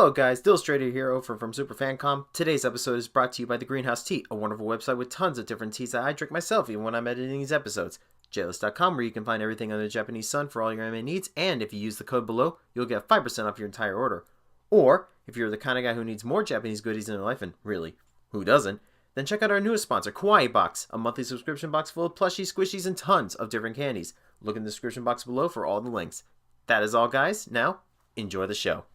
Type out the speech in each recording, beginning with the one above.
Hello guys, Illustrator here over from Super FanCom. Today's episode is brought to you by the Greenhouse Tea, a wonderful website with tons of different teas that I drink myself even when I'm editing these episodes. JList.com, where you can find everything under the Japanese sun for all your anime needs, and if you use the code below, you'll get 5% off your entire order. Or, if you're the kind of guy who needs more Japanese goodies in their life, and really, who doesn't, then check out our newest sponsor, Kawaii Box, a monthly subscription box full of plushies, squishies, and tons of different candies. Look in the description box below for all the links. That is all guys, now, enjoy the show.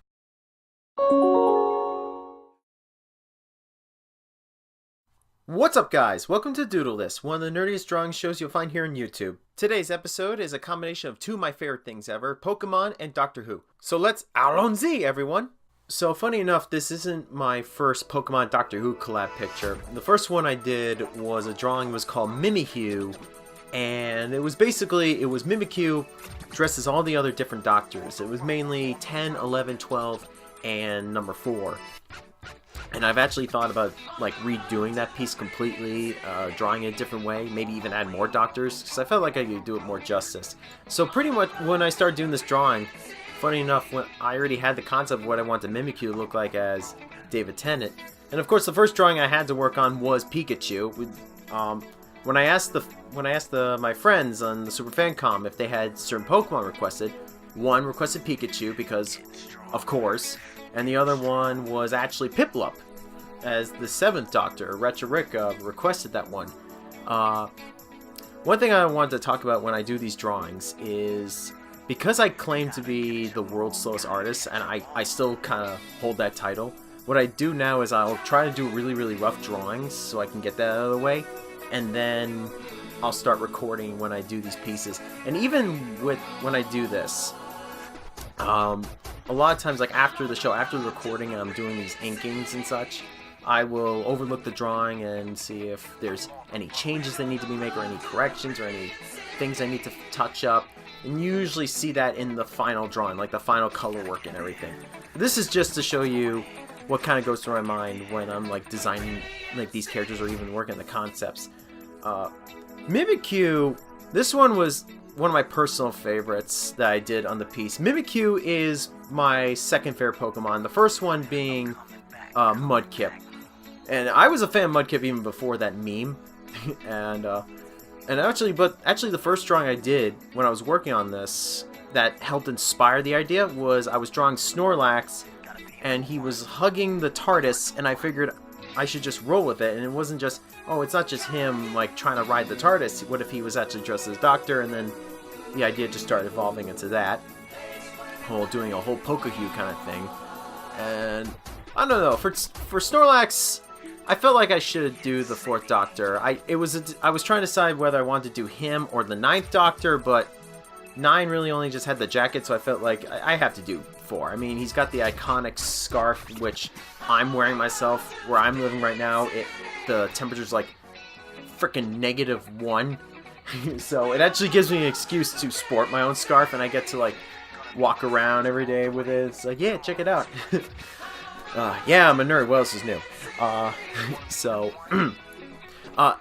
What's up guys, welcome to Doodle This, one of the nerdiest drawing shows you'll find here on YouTube. Today's episode is a combination of two of my favorite things ever, Pokemon and Doctor Who. So let's allons-y everyone! So funny enough, this isn't my first Pokemon Doctor Who collab picture. The first one I did was a drawing was called Mimikyu, and it was Mimikyu dressed as all the other different doctors. It was mainly 10, 11, 12, and number 4. And I've actually thought about like redoing that piece completely, drawing it a different way, maybe even add more doctors, because I felt like I could do it more justice. So pretty much when I started doing this drawing, funny enough, when I already had the concept of what I wanted Mimikyu to look like as David Tennant. And of course the first drawing I had to work on was Pikachu. When I asked my friends on the Super FanCom if they had certain Pokemon requested, one requested Pikachu because, of course, and the other one was actually Piplup, as the 7th Doctor, Retrorik, requested that one. One thing I wanted to talk about when I do these drawings is, because I claim to be the world's slowest artist, and I still kind of hold that title, what I do now is I'll try to do really, really rough drawings so I can get that out of the way, and then I'll start recording when I do these pieces. And even when I do this, a lot of times, like after the show, after the recording, and I'm doing these inkings and such, I will overlook the drawing and see if there's any changes that need to be made, or any corrections, or any things I need to touch up, and usually see that in the final drawing, like the final color work and everything. This is just to show you what kind of goes through my mind when I'm like designing like these characters or even working the concepts. Mimikyu, this one was one of my personal favorites that I did on the piece. Mimikyu is my second favorite Pokemon, the first one being Mudkip. And I was a fan of Mudkip even before that meme. and actually the first drawing I did when I was working on this that helped inspire the idea was I was drawing Snorlax, and he was hugging the TARDIS, and I figured I should just roll with it, and it wasn't just, oh, it's not just him like trying to ride the TARDIS. What if he was actually dressed as Doctor? And then the idea just started evolving into that, doing a whole Pokehue kind of thing. And I don't know, for Snorlax, I felt like I should do the 4th Doctor. I was trying to decide whether I wanted to do him or the 9th Doctor, but 9 really only just had the jacket, so I felt like I have to do 4. I mean, he's got the iconic scarf, which I'm wearing myself. Where I'm living right now, the temperature's like freaking -1. So it actually gives me an excuse to sport my own scarf, and I get to like walk around every day with it. It's like, yeah, check it out. Yeah, I'm a nerd. What else is new?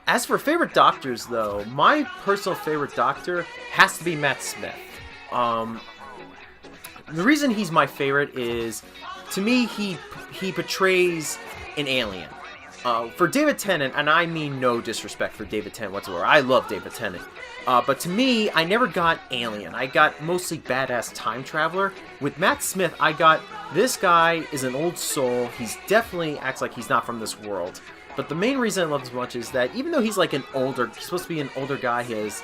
As for favorite doctors, though, my personal favorite doctor has to be Matt Smith. The reason he's my favorite is, to me, he portrays an alien. For David Tennant, and I mean no disrespect for David Tennant whatsoever, I love David Tennant. But to me, I never got alien. I got mostly badass time traveler. With Matt Smith, I got, this guy is an old soul. He's definitely acts like he's not from this world. But the main reason I love him as much is that even though he's like he's supposed to be an older guy, he's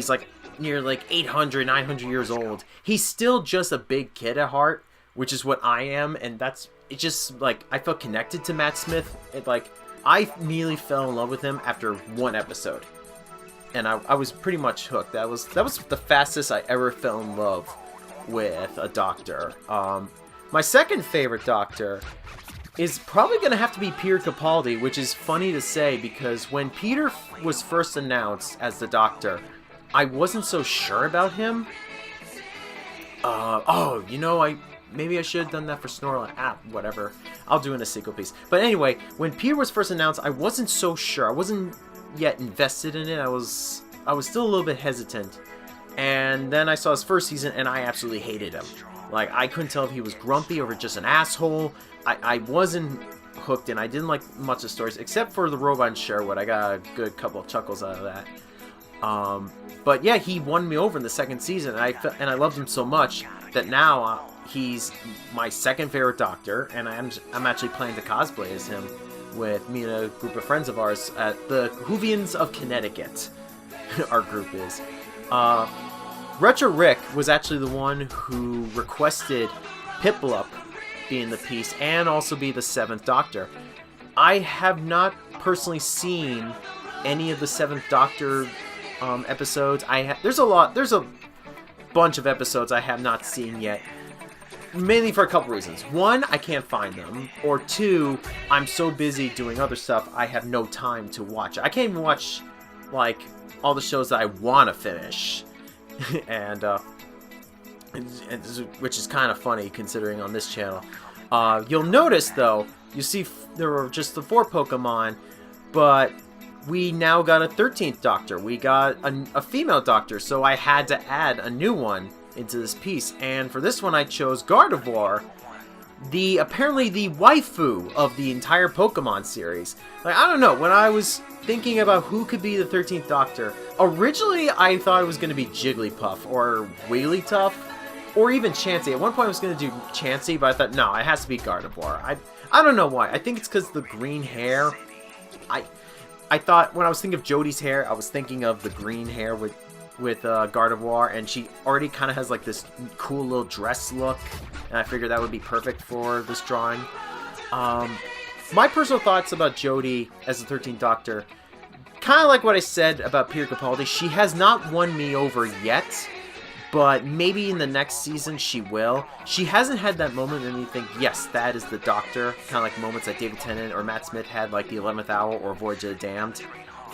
like near like 800, 900 years old. He's still just a big kid at heart, which is what I am, and it just, like, I felt connected to Matt Smith. I immediately fell in love with him after one episode. And I was pretty much hooked. That was the fastest I ever fell in love with a doctor. My second favorite doctor is probably going to have to be Peter Capaldi, which is funny to say because when Peter was first announced as the Doctor, I wasn't so sure about him. Maybe I should have done that for Snorlax. Whatever. I'll do in a sequel piece. But anyway, when Peter was first announced, I wasn't so sure. I wasn't yet invested in it. I was still a little bit hesitant. And then I saw his first season, and I absolutely hated him. Like, I couldn't tell if he was grumpy or just an asshole. I wasn't hooked in. I didn't like much of the stories, except for the robot in Sherwood. I got a good couple of chuckles out of that. But yeah, he won me over in the second season, and I loved him so much that now he's my second favorite Doctor, and I'm actually planning to cosplay as him with me and a group of friends of ours at the Whovians of Connecticut. Our group is. Retro Rick was actually the one who requested Piplup be in the piece and also be the 7th Doctor. I have not personally seen any of the 7th Doctor episodes. There's a bunch of episodes I have not seen yet. Mainly for a couple reasons. One, I can't find them. Or two, I'm so busy doing other stuff, I have no time to watch it. I can't even watch, like, all the shows that I want to finish. and which is kind of funny considering on this channel. You'll notice, though, you see there were just the 4 Pokemon, but we now got a 13th Doctor. We got a female Doctor, so I had to add a new one into this piece. And for this one, I chose Gardevoir, apparently the waifu of the entire Pokemon series. Like, I don't know, when I was thinking about who could be the 13th Doctor, originally I thought it was going to be Jigglypuff or Wigglytuff or even Chansey. At one point I was going to do Chansey, but I thought, no, it has to be Gardevoir. I don't know why. I think it's because the green hair. I thought, when I was thinking of Jodie's hair, I was thinking of the green hair with Gardevoir, and she already kind of has like this cool little dress look, and I figured that would be perfect for this drawing. My personal thoughts about Jodie as the 13th Doctor, kind of like what I said about Peter Capaldi, she has not won me over yet, but maybe in the next season she will. She hasn't had that moment that made me think, yes, that is the Doctor, kind of like moments that David Tennant or Matt Smith had, like The 11th Hour or Voyage of the Damned.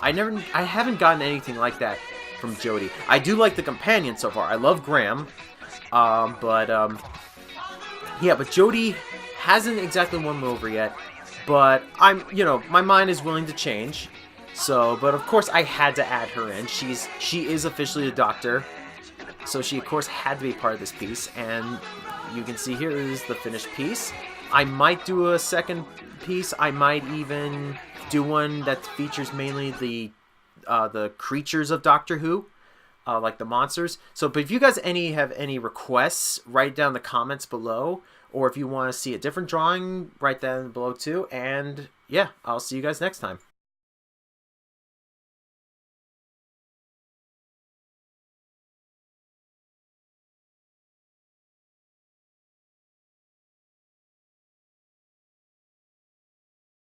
I haven't gotten anything like that from Jodie. I do like the companion so far. I love Graham, yeah, but Jodie hasn't exactly won me over yet. But my mind is willing to change. So, but of course I had to add her in. She is officially the Doctor, so she of course had to be part of this piece. And you can see here is the finished piece. I might do a second piece. I might even do one that features mainly the creatures of Doctor Who, like the monsters. So, but if you guys have any requests, write down in the comments below. Or if you want to see a different drawing, write that below too. And yeah, I'll see you guys next time.